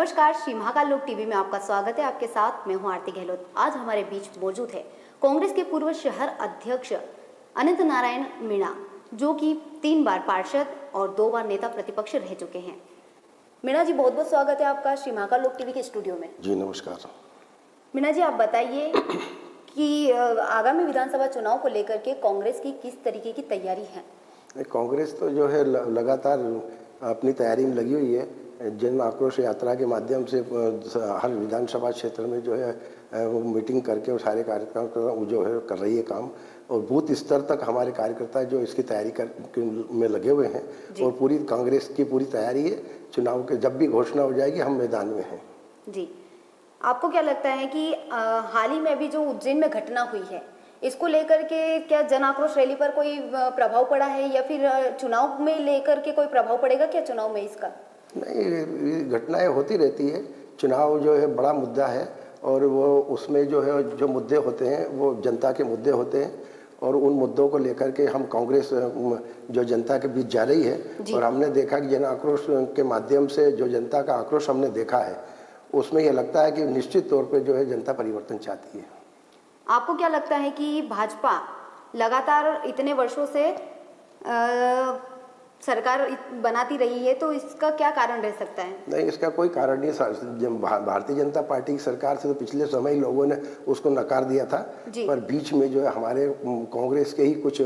नमस्कार, श्री महाकाल लोक टीवी में आपका स्वागत है। आपके साथ मैं हूं आरती गहलोत। आज हमारे बीच मौजूद है कांग्रेस के पूर्व शहर अध्यक्ष अनंत नारायण मीणा, जो कि 3 बार पार्षद और 2 बार नेता प्रतिपक्ष रह चुके हैं। मीणा जी, बहुत बहुत स्वागत है आपका श्री महाकाल लोक टीवी के स्टूडियो में। जी नमस्कार। मीणा जी, आप बताइए कि आगामी विधानसभा चुनाव को लेकर के कांग्रेस की किस तरीके की तैयारी है? कांग्रेस तो जो है लगातार अपनी तैयारी में लगी हुई है। जन आक्रोश यात्रा के माध्यम से हर विधानसभा क्षेत्र में जो है वो मीटिंग करके और सारे कार्यकर्ता जो है कर रही है काम, और बूथ स्तर तक हमारे कार्यकर्ता जो इसकी तैयारी में लगे हुए हैं। और पूरी कांग्रेस की पूरी तैयारी है। चुनाव के जब भी घोषणा हो जाएगी हम मैदान में हैं। जी, आपको क्या लगता है कि हाल ही में अभी जो उज्जैन में घटना हुई है, इसको लेकर के क्या जन आक्रोश रैली पर कोई प्रभाव पड़ा है, या फिर चुनाव में लेकर के कोई प्रभाव पड़ेगा क्या चुनाव में इसका? नहीं, घटनाएं होती रहती है। चुनाव जो है बड़ा मुद्दा है, और वो उसमें जो है जो मुद्दे होते हैं वो जनता के मुद्दे होते हैं, और उन मुद्दों को लेकर के हम कांग्रेस जो जनता के बीच जा रही है। और हमने देखा कि जन आक्रोश के माध्यम से जो जनता का आक्रोश हमने देखा है, उसमें यह लगता है कि निश्चित तौर पे जो है जनता परिवर्तन चाहती है। आपको क्या लगता है कि भाजपा लगातार इतने वर्षों से सरकार बनाती रही है, तो इसका क्या कारण रह सकता है? नहीं, इसका कोई कारण नहीं। भारतीय जनता पार्टी की सरकार से तो पिछले समय लोगों ने उसको नकार दिया था, पर बीच में जो है हमारे कांग्रेस के ही कुछ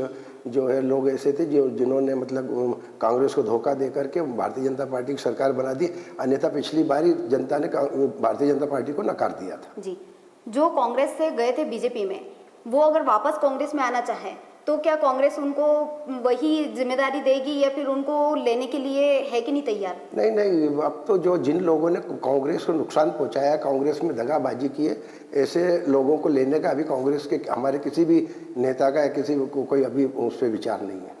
जो है लोग ऐसे थे जिन्होंने मतलब कांग्रेस को धोखा दे करके भारतीय जनता पार्टी की सरकार बना दी। अन्यथा पिछली बार ही जनता ने भारतीय जनता पार्टी को नकार दिया था। जी, जो कांग्रेस से गए थे बीजेपी में, वो अगर वापस कांग्रेस में आना चाहे तो क्या कांग्रेस उनको वही जिम्मेदारी देगी, या फिर उनको लेने के लिए है कि नहीं तैयार? नहीं, अब तो जो जिन लोगों ने कांग्रेस को नुकसान पहुंचाया, कांग्रेस में दगाबाजी की है, ऐसे लोगों को लेने का अभी कांग्रेस के हमारे किसी भी नेता का या किसी को कोई अभी उस पर विचार नहीं है।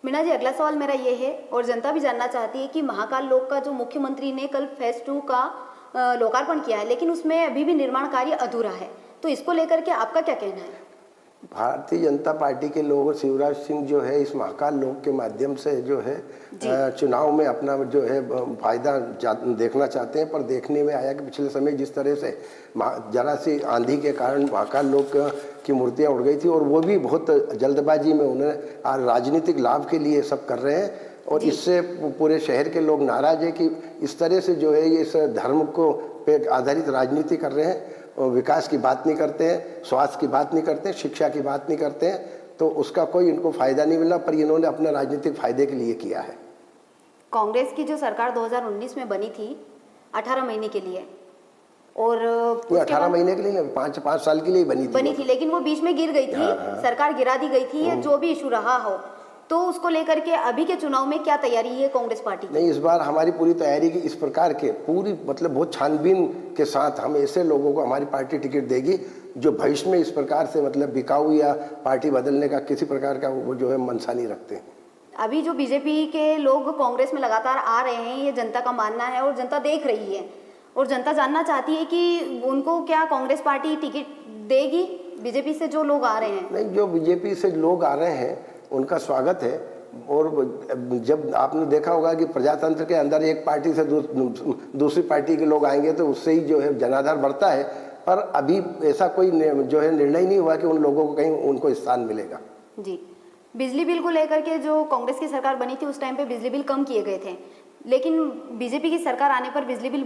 मीणा जी, अगला सवाल मेरा ये है, और जनता भी जानना चाहती है कि महाकाल लोक का जो मुख्यमंत्री ने कल फेज 2 का लोकार्पण किया है, लेकिन उसमें अभी भी निर्माण कार्य अधूरा है, तो इसको लेकर के आपका क्या कहना है? भारतीय जनता पार्टी के लोग और शिवराज सिंह जो है इस महाकाल लोक के माध्यम से जो है चुनाव में अपना जो है फायदा देखना चाहते हैं। पर देखने में आया कि पिछले समय जिस तरह से जरा सी आंधी के कारण महाकाल लोक की मूर्तियां उड़ गई थी, और वो भी बहुत जल्दबाजी में उन्हें राजनीतिक लाभ के लिए सब कर रहे हैं। और इससे पूरे शहर के लोग नाराज है कि इस तरह से जो है इस धर्म को पे आधारित राजनीति कर रहे हैं, और विकास की बात नहीं करते हैं, स्वास्थ्य की बात नहीं करते हैं, शिक्षा की बात नहीं करते हैं, तो उसका कोई इनको फायदा नहीं मिला। पर इन्होंने अपने राजनीतिक फायदे के लिए किया है। कांग्रेस की जो सरकार 2019 में बनी थी 18 महीने के लिए, और 18 महीने के लिए नहीं, 5 साल के लिए बनी थी, लेकिन वो बीच में गिर गई थी। सरकार गिरा दी गई थी, या जो भी इशू रहा हो, तो उसको लेकर के अभी के चुनाव में क्या तैयारी है कांग्रेस पार्टी की? नहीं, इस बार हमारी पूरी तैयारी की इस प्रकार के पूरी मतलब बहुत छानबीन के साथ हम ऐसे लोगों को हमारी पार्टी टिकट देगी जो भविष्य में इस प्रकार से मतलब बिकाऊ या पार्टी बदलने का किसी प्रकार का वो जो है मनसा नहीं रखते। अभी जो बीजेपी के लोग कांग्रेस में लगातार आ रहे हैं, ये जनता का मानना है, और जनता देख रही है, और जनता जानना चाहती है कि उनको क्या कांग्रेस पार्टी टिकट देगी बीजेपी से जो लोग आ रहे हैं? नहीं, जो बीजेपी से लोग आ रहे हैं उनका स्वागत है। और जब आपने देखा होगा कि प्रजातंत्र के अंदर एक पार्टी से दूसरी पार्टी के लोग आएंगे तो उससे ही जो है जनाधार बढ़ता है। पर अभी ऐसा कोई जो है निर्णय नहीं हुआ कि उन लोगों को कहीं उनको स्थान मिलेगा। जी, बिजली बिल को लेकर के जो कांग्रेस की सरकार बनी थी उस टाइम पे बिजली बिल कम किए गए थे, लेकिन बीजेपी की सरकार आने पर बिजली बिल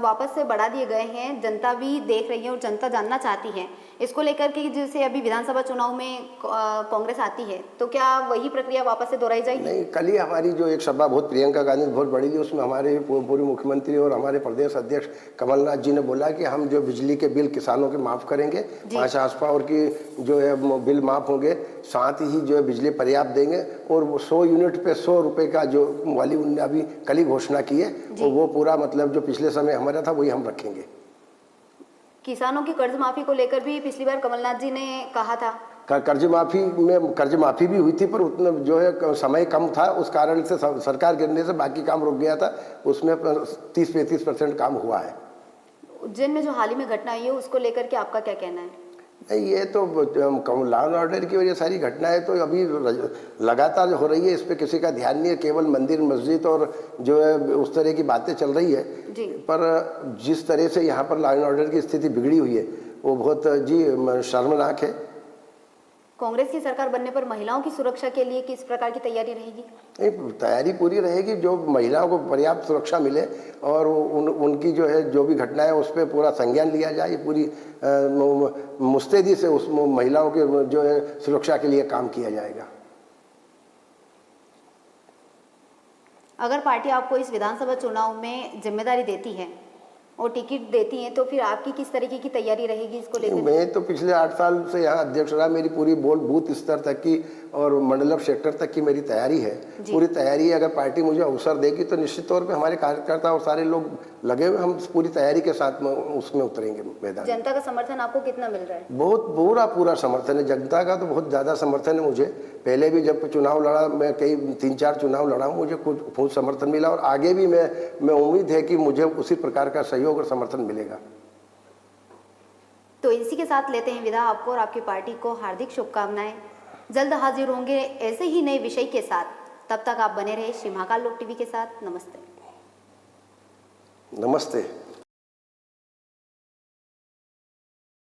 वापस से बढ़ा दिए गए हैं। जनता भी देख रही है और जनता जानना चाहती है इसको लेकर के, जैसे अभी विधानसभा चुनाव में कांग्रेस आती है तो क्या वही प्रक्रिया वापस से दोहराई जाएगी? नहीं, कल ही हमारी जो एक सभा बहुत प्रियंका गांधी बहुत बड़ी थी, उसमें हमारे पूर्व मुख्यमंत्री और हमारे प्रदेश अध्यक्ष कमलनाथ जी ने बोला कि हम जो बिजली के बिल किसानों के माफ़ करेंगे, 5 हाउस की जो है बिल माफ़ होंगे, साथ ही जो है बिजली पर्याप्त देंगे, और 100 यूनिट पे 100 रुपये का जो वाली उन्होंने अभी कल ही घोषणा की है, और वो पूरा मतलब जो पिछले समय हमारा था वही हम रखेंगे। किसानों की कर्ज माफी को लेकर भी पिछली बार कमलनाथ जी ने कहा था, कर्ज माफी भी हुई थी, पर उतना जो है समय कम था, उस कारण से सरकार गिरने से बाकी काम रुक गया था। उसमें 30-35% काम हुआ है। उज्जैन में जो हाल ही में घटना हुई है उसको लेकर के आपका क्या कहना है? नहीं, ये तो लॉ एंड ऑर्डर की वजह सारी घटनाएं तो अभी लगातार हो रही है, इस पे किसी का ध्यान नहीं है, केवल मंदिर मस्जिद और जो है उस तरह की बातें चल रही है जी। पर जिस तरह से यहाँ पर लॉ एंड ऑर्डर की स्थिति बिगड़ी हुई है वो बहुत जी शर्मनाक है। कांग्रेस की सरकार बनने पर महिलाओं की सुरक्षा के लिए किस प्रकार की तैयारी रहेगी? नहीं, तैयारी पूरी रहेगी, जो महिलाओं को पर्याप्त सुरक्षा मिले और उनकी जो है जो भी घटना है उस पर पूरा संज्ञान लिया जाए, पूरी मुस्तैदी से उस महिलाओं के जो है सुरक्षा के लिए काम किया जाएगा। अगर पार्टी आपको इस विधानसभा चुनाव में जिम्मेदारी देती है और टिकट देती है तो फिर आपकी किस तरीके की तैयारी रहेगी इसको लेकर? मैं तो पिछले 8 साल से यहाँ अध्यक्ष रहा, मेरी पूरी बूथ स्तर तक की और मंडलम सेक्टर तक की मेरी तैयारी है, पूरी तैयारी है। अगर पार्टी मुझे अवसर देगी तो निश्चित तौर पे हमारे कार्यकर्ता और सारे लोग लगे हुए, हम पूरी तैयारी के साथ में उसमें उतरेंगे मैदान। जनता का समर्थन आपको कितना मिल रहा है? बहुत पूरा समर्थन है जनता का, तो बहुत ज़्यादा समर्थन है मुझे। पहले भी जब चुनाव लड़ा, मैं कई 3-4 चुनाव लड़ा हूँ, मुझे कुछ बहुत समर्थन मिला और आगे भी मैं उम्मीद है कि मुझे उसी प्रकार का सहयोग और समर्थन मिलेगा। तो इसी के साथ लेते हैं विदा। आपको और आपकी पार्टी को हार्दिक शुभकामनाएं। जल्द हाजिर होंगे ऐसे ही नए विषय के साथ, तब तक आप बने रहे श्री महाकाल लोक टीवी के साथ। नमस्ते। नमस्ते।